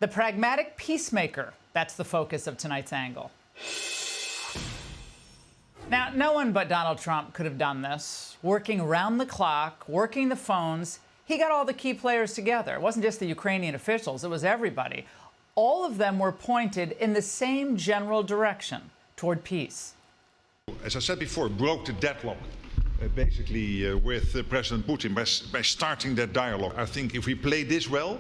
The pragmatic peacemaker, that's the focus of tonight's angle. Now, no one but Donald Trump could have done this. Working around the clock, working the phones, he got all the key players together. It wasn't just the Ukrainian officials, it was everybody. All of them were pointed in the same general direction, toward peace. As I said before, broke the deadlock, basically, with President Putin by starting that dialogue. I think if we play this well,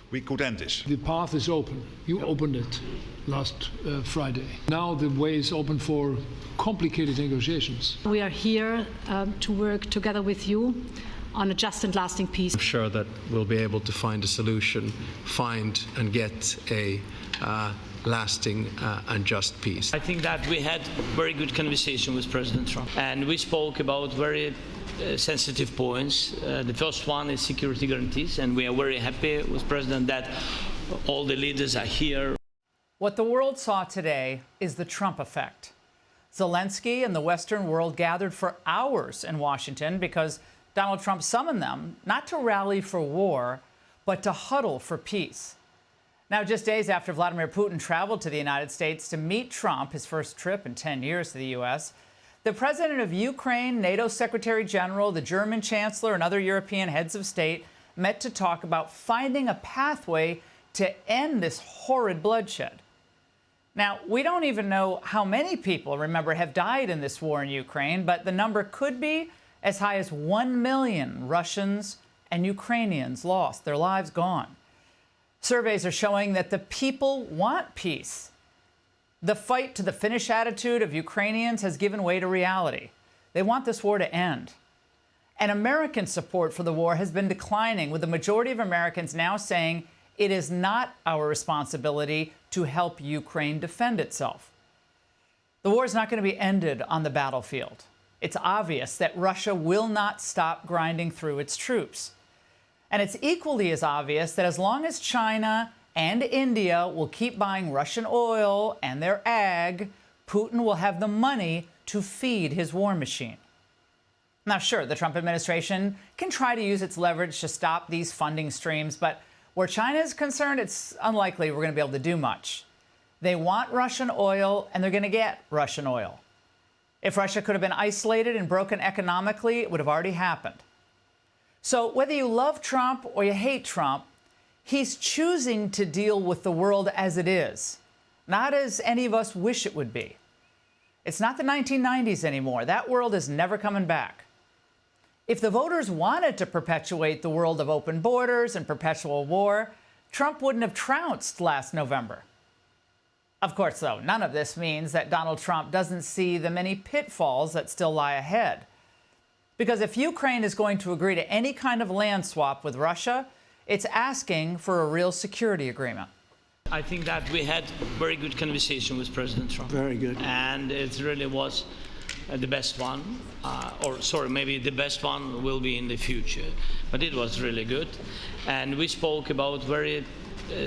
we could end this. The path is open. You opened it last Friday. Now the way is open for complicated negotiations. We are here to work together with you on a just and lasting peace. I'm sure that we'll be able to find a solution, find and get a lasting and just peace. I think that we had very good conversation with President Trump, and we spoke about very sensitive points. The first one is security guarantees, and we are very happy with President that all the leaders are here. What the world saw today is the Trump effect. Zelensky and the Western world gathered for hours in Washington because Donald Trump summoned them not to rally for war, but to huddle for peace. Now, just days after Vladimir Putin traveled to the United States to meet Trump, his first trip in 10 years to the U.S., the president of Ukraine, NATO Secretary General, the German Chancellor, and other European heads of state met to talk about finding a pathway to end this horrid bloodshed. Now, we don't even know how many people, remember, have died in this war in Ukraine, but the number could be as high as 1 million Russians and Ukrainians lost, their lives gone. Surveys are showing that the people want peace. The fight to the finish attitude of Ukrainians has given way to reality. They want this war to end. And American support for the war has been declining, with the majority of Americans now saying it is not our responsibility to help Ukraine defend itself. The war is not going to be ended on the battlefield. It's obvious that Russia will not stop grinding through its troops. And it's equally as obvious that as long as China and India will keep buying Russian oil and their ag, Putin will have the money to feed his war machine. Now, sure, the Trump administration can try to use its leverage to stop these funding streams, but where China is concerned, it's unlikely we're going to be able to do much. They want Russian oil, and they're going to get Russian oil. If Russia could have been isolated and broken economically, it would have already happened. So whether you love Trump or you hate Trump, he's choosing to deal with the world as it is, not as any of us wish it would be. It's not the 1990s anymore. That world is never coming back. If the voters wanted to perpetuate the world of open borders and perpetual war, Trump wouldn't have trounced last November. Of course, though, none of this means that Donald Trump doesn't see the many pitfalls that still lie ahead. Because if Ukraine is going to agree to any kind of land swap with Russia, it's asking for a real security agreement. I think that we had very good conversation with President Trump. Very good. And it really was the best one. Maybe the best one will be in the future. But it was really good. And we spoke about very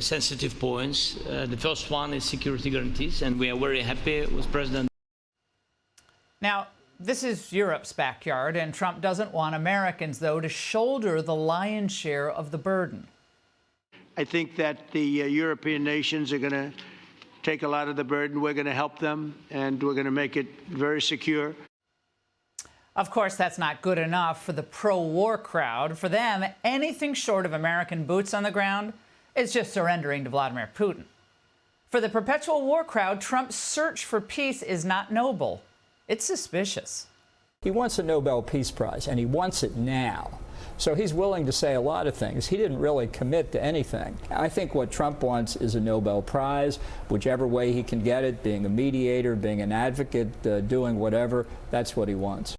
sensitive points. The first one is security guarantees, and we are very happy with President. Now, this is Europe's backyard, and Trump doesn't want Americans, though, to shoulder the lion's share of the burden. I think that the European nations are going to take a lot of the burden. We're going to help them, and we're going to make it very secure. Of course, that's not good enough for the pro-war crowd. For them, anything short of American boots on the ground is just surrendering to Vladimir Putin. For the perpetual war crowd, Trump's search for peace is not noble. It's suspicious. He wants a Nobel Peace Prize, and he wants it now. So he's willing to say a lot of things. He didn't really commit to anything. I think what Trump wants is a Nobel Prize, whichever way he can get it, being a mediator, being an advocate, doing whatever, that's what he wants.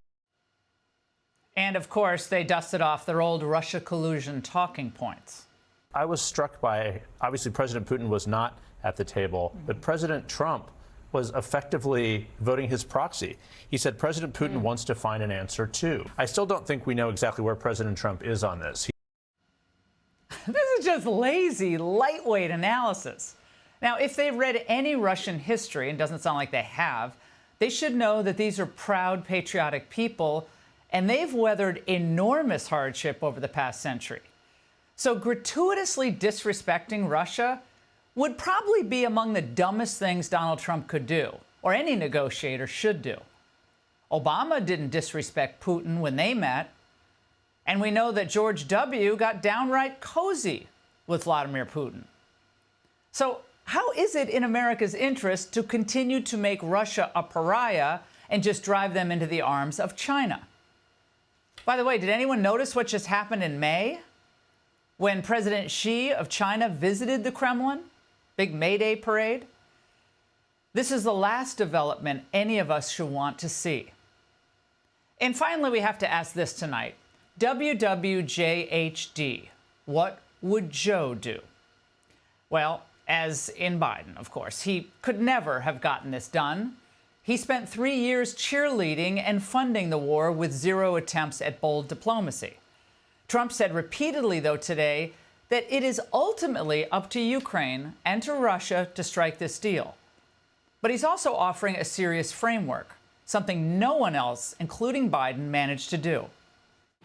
And, of course, they dusted off their old Russia collusion talking points. I was struck by, obviously, President Putin was not at the table, but President Trump was effectively voting his proxy. He said President Putin wants to find an answer, too. I still don't think we know exactly where President Trump is on this. This is just lazy, lightweight analysis. Now, if they've read any Russian history, and it doesn't sound like they have, they should know that these are proud, patriotic people, and they've weathered enormous hardship over the past century. So gratuitously disrespecting Russia would probably be among the dumbest things Donald Trump could do, or any negotiator should do. Obama didn't disrespect Putin when they met, and we know that George W. got downright cozy with Vladimir Putin. So how is it in America's interest to continue to make Russia a pariah and just drive them into the arms of China? By the way, did anyone notice what just happened in May when President Xi of China visited the Kremlin? Big May Day parade? This is the last development any of us should want to see. And finally, we have to ask this tonight. WWJHD, what would Joe do? Well, as in Biden, of course, he could never have gotten this done. He spent 3 years cheerleading and funding the war with zero attempts at bold diplomacy. Trump said repeatedly, though, today that it is ultimately up to Ukraine and to Russia to strike this deal. But he's also offering a serious framework, something no one else, including Biden, managed to do.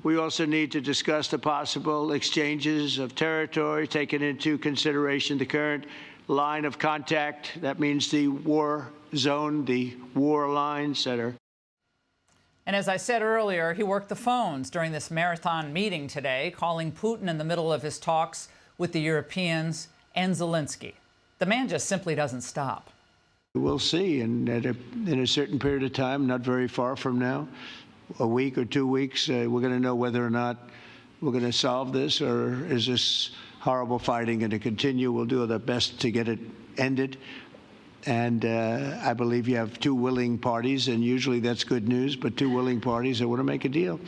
We also need to discuss the possible exchanges of territory, taking into consideration the current line of contact. That means the war zone, the war lines that are. And as I said earlier, he worked the phones during this marathon meeting today, calling Putin in the middle of his talks with the Europeans and Zelensky. The man just simply doesn't stop. We'll see. And in a certain period of time, not very far from now, a week or 2 weeks, we're going to know whether or not we're going to solve this, or is this horrible fighting going to continue. We'll do our best to get it ended. And I believe you have two willing parties, and usually that's good news, but two willing parties that want to make a deal.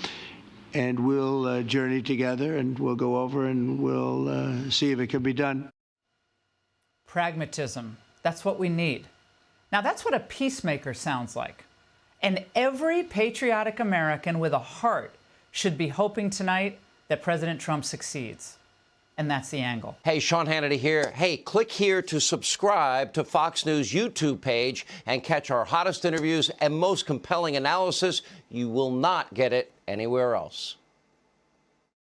And we'll journey together, and we'll go over and we'll see if it can be done. Pragmatism. That's what we need. Now, that's what a peacemaker sounds like. And every patriotic American with a heart should be hoping tonight that President Trump succeeds. And that's the angle. Hey, Sean Hannity here. Hey, click here to subscribe to Fox News YouTube page and catch our hottest interviews and most compelling analysis. You will not get it anywhere else.